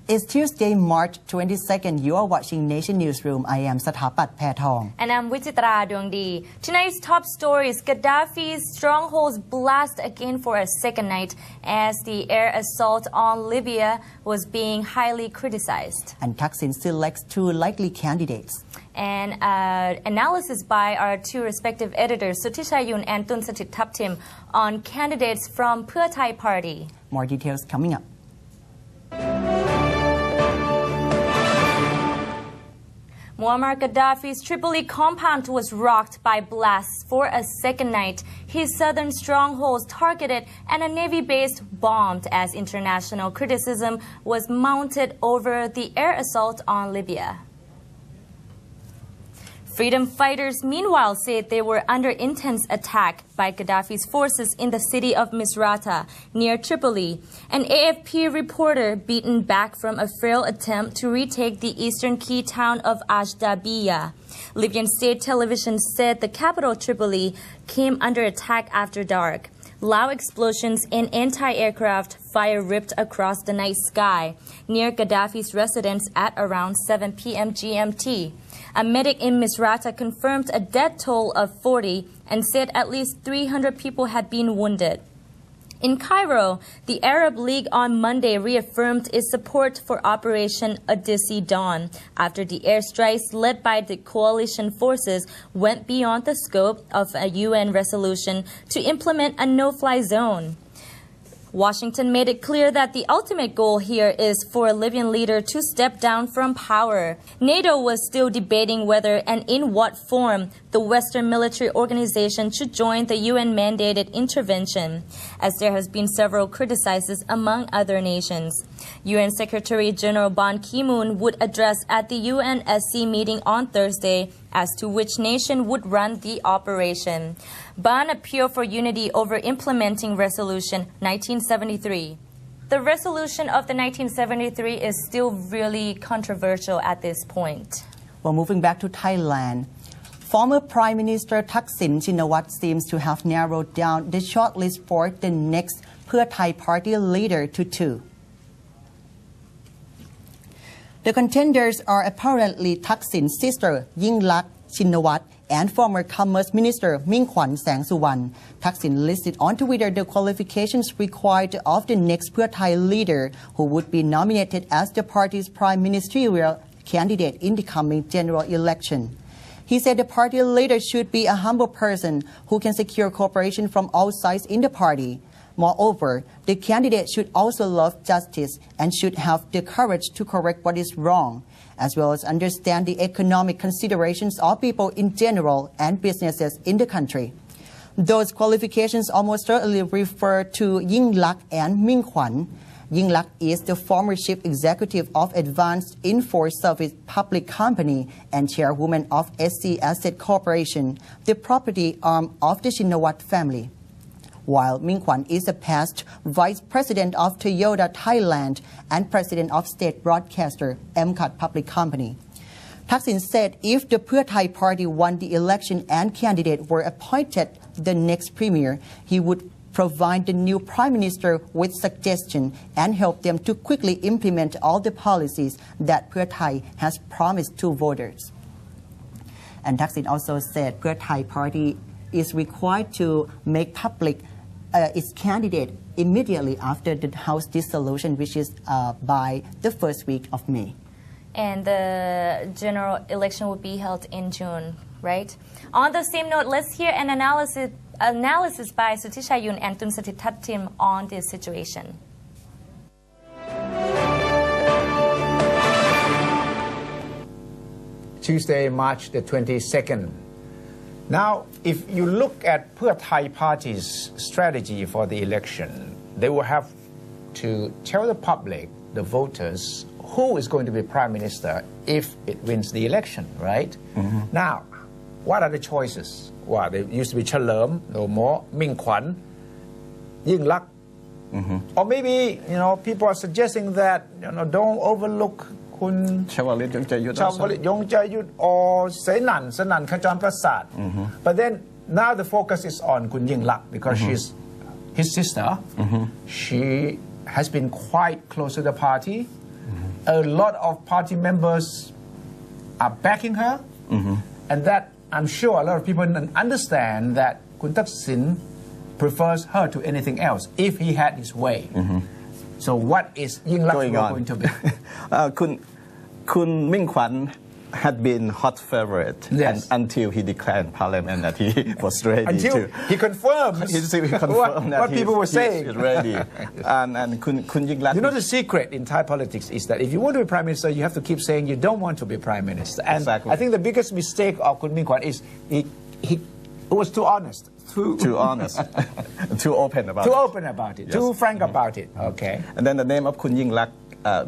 It's Tuesday, March 22nd. You are watching Nation Newsroom. I am Sathapat Paetong. And I'm Wichitra Dongdi. Tonight's top stories: Gaddafi's strongholds blast again for a second night as the air assault on Libya was being highly criticized. And Thaksin selects two likely candidates. And analysis by our two respective editors, Suthishayun and Tunsatit Thaptim, on candidates from Pheu Thai Party. More details coming up. Muammar Gaddafi's Tripoli compound was rocked by blasts for a second night. His southern strongholds targeted and a Navy base bombed as international criticism was mounted over the air assault on Libya. Freedom fighters, meanwhile, said they were under intense attack by Gaddafi's forces in the city of Misrata, near Tripoli. An AFP reporter beaten back from a failed attempt to retake the eastern key town of Ajdabiya. Libyan state television said the capital, Tripoli, came under attack after dark. Loud explosions and anti-aircraft fire ripped across the night sky near Gaddafi's residence at around 7 p.m. GMT. A medic in Misrata confirmed a death toll of 40 and said at least 300 people had been wounded. In Cairo, the Arab League on Monday reaffirmed its support for Operation Odyssey Dawn after the airstrikes led by the coalition forces went beyond the scope of a UN resolution to implement a no-fly zone. Washington made it clear that the ultimate goal here is for a Libyan leader to step down from power. NATO was still debating whether and in what form the Western military organization should join the UN-mandated intervention, as there has been several criticisms among other nations. UN Secretary General Ban Ki-moon would address at the UNSC meeting on Thursday as to which nation would run the operation. Ban appealed for unity over implementing Resolution 1973. The resolution of the 1973 is still really controversial at this point. Well, moving back to Thailand, former Prime Minister Thaksin Shinawatra seems to have narrowed down the shortlist for the next Pheu Thai Party leader to two. The contenders are apparently Thaksin's sister Yingluck Shinawatra and former Commerce Minister Mingkwan Sangsuwan. Thaksin listed on Twitter the qualifications required of the next Pheu Thai leader who would be nominated as the party's prime ministerial candidate in the coming general election. He said the party leader should be a humble person who can secure cooperation from all sides in the party. Moreover, the candidate should also love justice and should have the courage to correct what is wrong, as well as understand the economic considerations of people in general and businesses in the country. Those qualifications almost certainly refer to Yingluck and Mingkwan. Yingluck is the former chief executive of Advanced Info Service Public Company and chairwoman of SC Asset Corporation, the property arm of the Shinawatra family, while Mingkwan is a past vice president of Toyota Thailand and president of state broadcaster MCAT Public Company. Thaksin said if the Pheu Thai Party won the election and candidate were appointed the next premier, he would provide the new prime minister with suggestions and help them to quickly implement all the policies that Pheu Thai has promised to voters. And Thaksin also said Pheu Thai Party is required to make public its candidate immediately after the House dissolution, which is by the first week of May. And the general election will be held in June, right? On the same note, let's hear an analysis by Suthishayun and Tunsatit Thaptim on this situation. Tuesday, March the 22nd. Now, if you look at Pheu Thai Party's strategy for the election, they will have to tell the public, the voters, who is going to be prime minister if it wins the election, right? Now, what are the choices? Well, they used to be Chalerm, no more, Mingkwan, Yingluck. Or maybe, people are suggesting that, don't overlook Kun Chavalit Yongchayut or Senan Khajon Prasad. But then now the focus is on Kun Yingluck because she's his sister. She has been quite close to the party. a lot of party members are backing her, and that I'm sure a lot of people understand that Kun Thaksin prefers her to anything else if he had his way. So what is Yingluck's role going to be? Kun Ming Kwan had been hot favorite until he declared in Parliament that he was ready to. He confirms what people were saying. He's ready. and Kun Yingluck. You know the secret in Thai politics is that if you want to be Prime Minister, you have to keep saying you don't want to be Prime Minister. And exactly. I think the biggest mistake of Kun Ming Kwan is he was too honest. Too honest. Too open about it. Yes. Too frank about it. Okay. And then the name of Kun Yingluck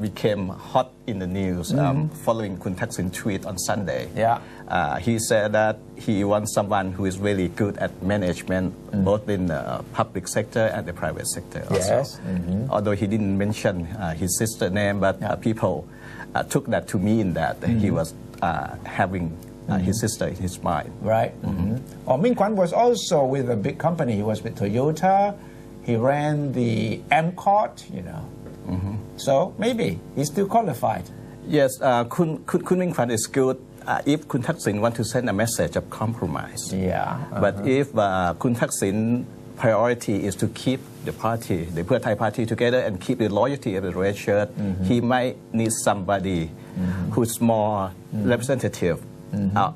became hot in the news following Kun Thaksin tweet on Sunday. Yeah. He said that he wants someone who is really good at management, both in the public sector and the private sector also. Yes. Although he didn't mention his sister's name, but people took that to mean that he was having his sister in his mind. Right. Ming Kwan was also with a big company. He was with Toyota. He ran the MCOT, you know. So maybe he's still qualified. Yes, Kun Ming Kwan is good if Kun Thaksin want to send a message of compromise. Yeah. But if Kun Thaksin priority is to keep the party, the Pheu Thai party together and keep the loyalty of the red shirt, he might need somebody who's more representative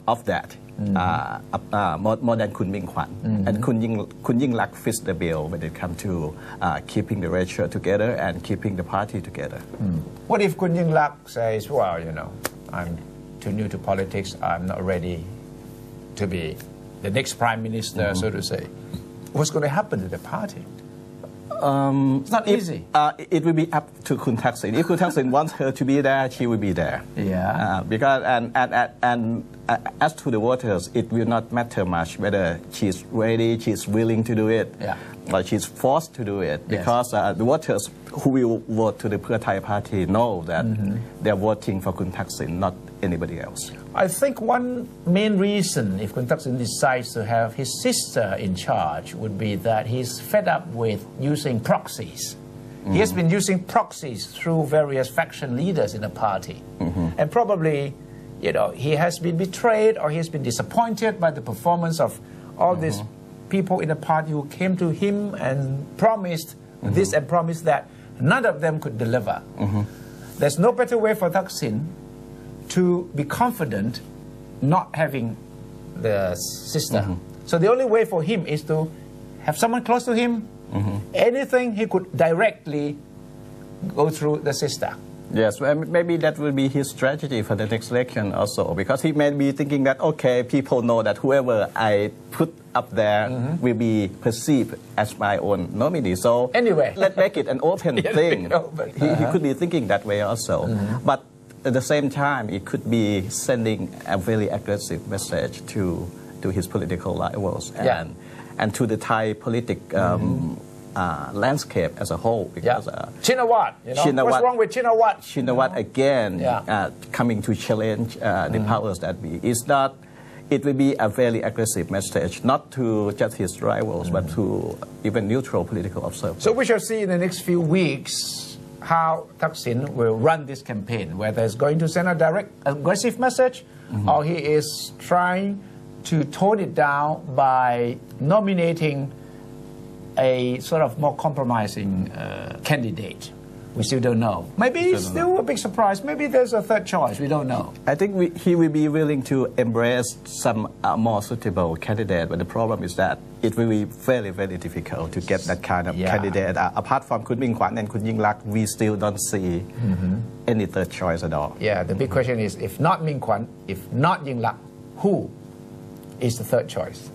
of that, more than Kun Ming Kwan. And Kun Yingluck fits the bill when it comes to keeping the red shirt together and keeping the party together. What if Kun Yingluck says, well, you know, I'm too new to politics, I'm not ready to be the next prime minister, so to say. What's going to happen to the party? It's not easy. It will be up to Kun Thaksin. If Kun Thaksin wants her to be there, she will be there. Yeah. Because and as to the voters, it will not matter much whether she's ready, she's willing to do it, or she's forced to do it. Because the voters who will vote to the Pheu Thai party know that they're voting for Kun Thaksin, not anybody else. I think one main reason if Kun Thaksin decides to have his sister in charge would be that he's fed up with using proxies. He has been using proxies through various faction leaders in the party. And probably, you know, he has been betrayed or he has been disappointed by the performance of all these people in the party who came to him and promised this and promised that. None of them could deliver. There's no better way for Thaksin to be confident not having the sister. So the only way for him is to have someone close to him. Anything he could directly go through the sister. Yes, maybe that will be his strategy for the next election also, because he may be thinking that, okay, people know that whoever I put up there will be perceived as my own nominee. So anyway, let's make it an open thing. He could be thinking that way also. But at the same time, it could be sending a very aggressive message to his political rivals and to the Thai political landscape as a whole. Because Shinawatra, you know, what's wrong with Shinawatra? Shinawatra again coming to challenge the powers that be. It will be a very aggressive message, not to just his rivals, but to even neutral political observers. So we shall see in the next few weeks how Thaksin will run this campaign, whether he's going to send a direct aggressive message or he is trying to tone it down by nominating a sort of more compromising candidate. We still don't know. Maybe it's still a big surprise. Maybe there's a third choice. We don't know. I think he will be willing to embrace some more suitable candidate, but the problem is that it will be very, very difficult to get that kind of candidate. Apart from Kun Ming Kwan and Kun Yingluck, we still don't see any third choice at all. Yeah, the big question is, if not Ming Kwan, if not Yingluck, who is the third choice?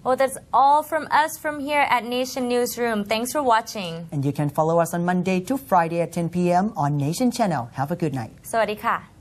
Well, that's all from us from here at Nation Newsroom. Thanks for watching. And you can follow us on Monday to Friday at 10 p.m. on Nation Channel. Have a good night. สวัสดีค่ะ